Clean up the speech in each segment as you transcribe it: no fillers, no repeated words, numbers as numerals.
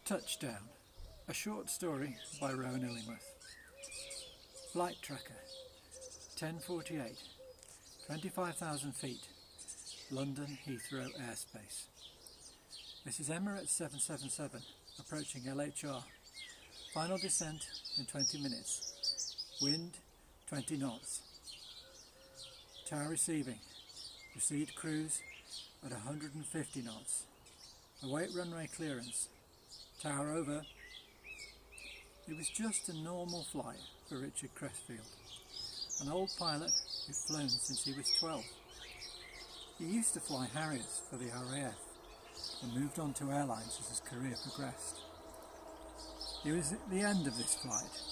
Touchdown, a short story by Rowan Illingworth. Flight tracker, 10:48, 25,000 feet, London Heathrow airspace. This is Emirates 777 approaching LHR. Final descent in 20 minutes. Wind 20 knots. Tower receiving. Proceed cruise at 150 knots. Await runway clearance. Tower over. It was just a normal flight for Richard Crestfield, an old pilot who'd flown since he was 12. He used to fly Harriers for the RAF and moved on to airlines as his career progressed. He was at the end of this flight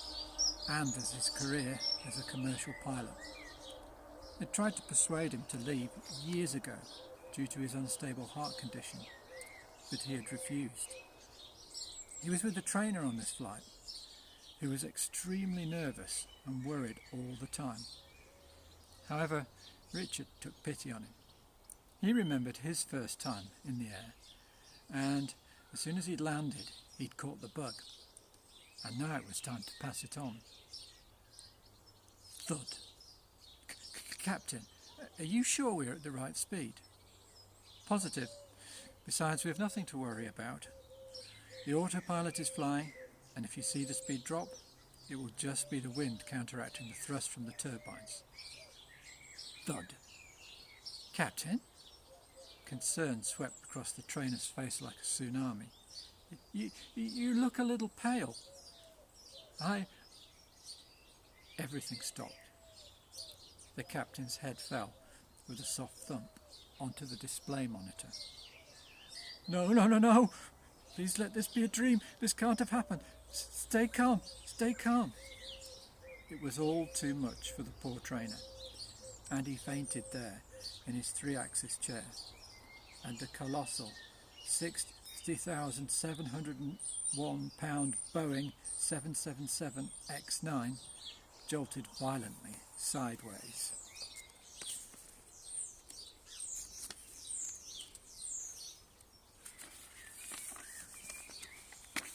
and as his career as a commercial pilot. They tried to persuade him to leave years ago due to his unstable heart condition, but he had refused. He was with a trainer on this flight who was extremely nervous and worried all the time. However, Richard took pity on him. He remembered his first time in the air, and as soon as he'd landed, he'd caught the bug, and now it was time to pass it on. Thud. Captain, are you sure we're at the right speed? Positive. Besides, we have nothing to worry about. The autopilot is flying, and if you see the speed drop, it will just be the wind counteracting the thrust from the turbines. Thud. Captain? Concern swept across the trainer's face like a tsunami. You look a little pale. Everything stopped. The captain's head fell with a soft thump onto the display monitor. No. Please let this be a dream. This can't have happened. Stay calm. It was all too much for the poor trainer, and he fainted there in his 3-axis chair, and the colossal 60,701 pound Boeing 777X9 jolted violently sideways.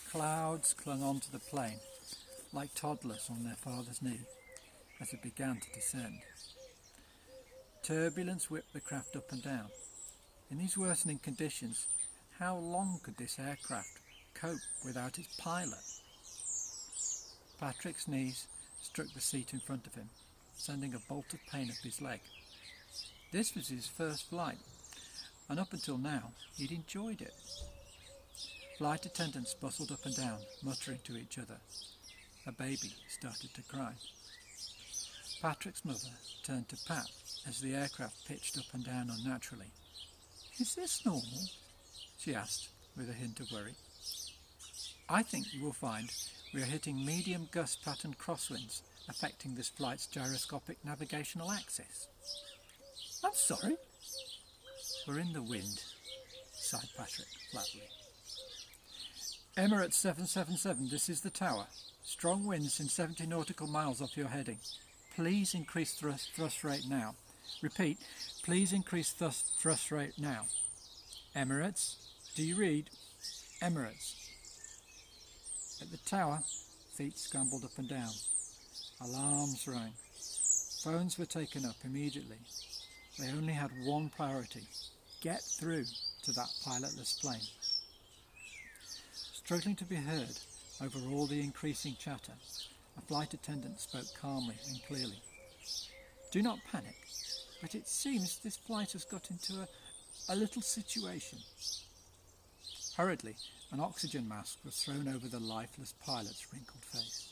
Clouds clung onto the plane like toddlers on their father's knee as it began to descend. Turbulence whipped the craft up and down. In these worsening conditions, how long could this aircraft cope without its pilot? Patrick's knees struck the seat in front of him, sending a bolt of pain up his leg. This was his first flight, and up until now he'd enjoyed it. Flight attendants bustled up and down, muttering to each other. A baby started to cry. Patrick's mother turned to Pat as the aircraft pitched up and down unnaturally. "Is this normal?" she asked, with a hint of worry. "I think you will find we are hitting medium gust pattern crosswinds, affecting this flight's gyroscopic navigational axis." "I'm sorry?" "We're in the wind," sighed Patrick flatly. "Emirates 777, this is the tower. Strong winds in 70 nautical miles off your heading. Please increase thrust rate now. Repeat, please increase thrust rate now. Emirates, do you read? Emirates." At the tower, feet scrambled up and down. Alarms rang. Phones were taken up immediately. They only had one priority: get through to that pilotless plane. Struggling to be heard over all the increasing chatter, a flight attendant spoke calmly and clearly. "Do not panic, but it seems this flight has got into a little situation." Hurriedly, an oxygen mask was thrown over the lifeless pilot's wrinkled face.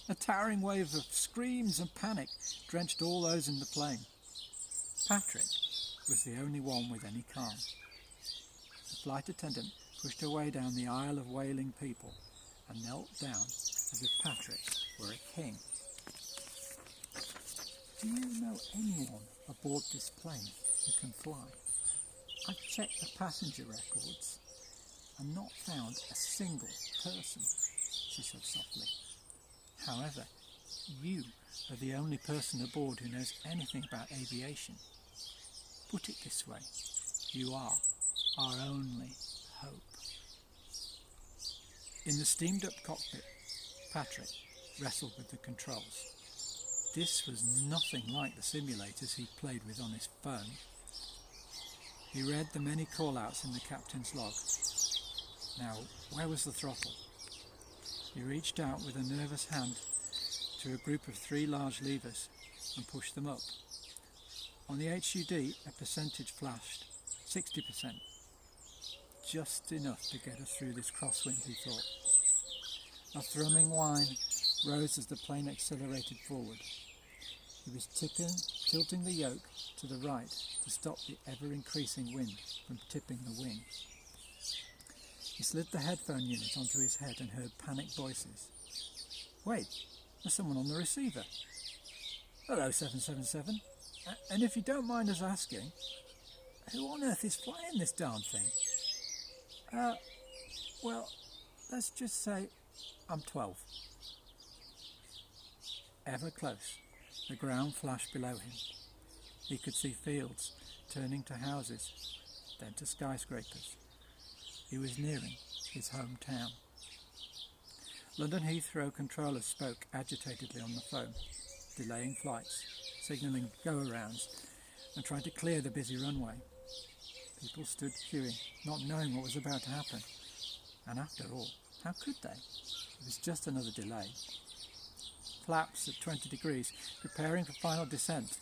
A towering wave of screams and panic drenched all those in the plane. Patrick was the only one with any calm. The flight attendant pushed her way down the aisle of wailing people and knelt down as if Patrick were a king. "Do you know anyone aboard this plane who can fly? I've checked the passenger records and not found a single person," she said softly. "However, you are the only person aboard who knows anything about aviation. Put it this way, you are our only hope." In the steamed-up cockpit, Patrick wrestled with the controls. This was nothing like the simulators he'd played with on his phone. He read the many call-outs in the captain's log. Now, where was the throttle? He reached out with a nervous hand to a group of 3 large levers and pushed them up. On the HUD, a percentage flashed, 60%. Just enough to get us through this crosswind, he thought. A thrumming whine rose as the plane accelerated forward. He was tilting the yoke to the right to stop the ever-increasing wind from tipping the wing. He slid the headphone unit onto his head and heard panicked voices. Wait, there's someone on the receiver. Hello, 777. And if you don't mind us asking, who on earth is flying this darn thing? Well, let's just say I'm 12. Ever close, the ground flashed below him. He could see fields turning to houses, then to skyscrapers. He was nearing his hometown. London Heathrow controllers spoke agitatedly on the phone, delaying flights, signalling go-arounds, and trying to clear the busy runway. People stood queuing, not knowing what was about to happen. And after all, how could they? It was just another delay. Flaps at 20 degrees, preparing for final descent,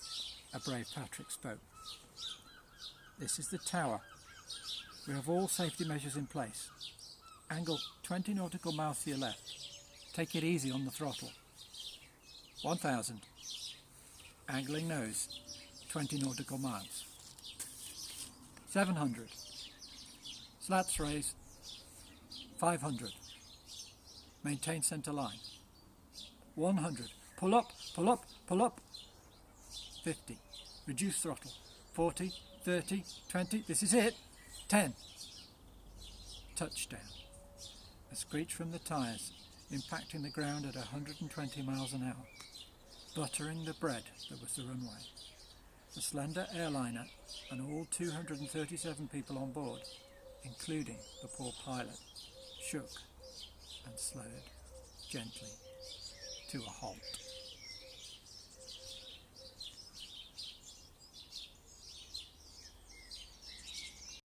a brave Patrick spoke. This is the tower. We have all safety measures in place. Angle 20 nautical miles to your left. Take it easy on the throttle. 1000. Angling nose, 20 nautical miles. 700. Slats raise, 500. Maintain centre line. 100. Pull up, pull up, pull up. 50. Reduce throttle. 40, 30, 20. This is it. 10. Touchdown. A screech from the tyres, impacting the ground at 120 miles an hour, buttering the bread that was the runway. The slender airliner and all 237 people on board, including the poor pilot, shook and slowed gently to a halt.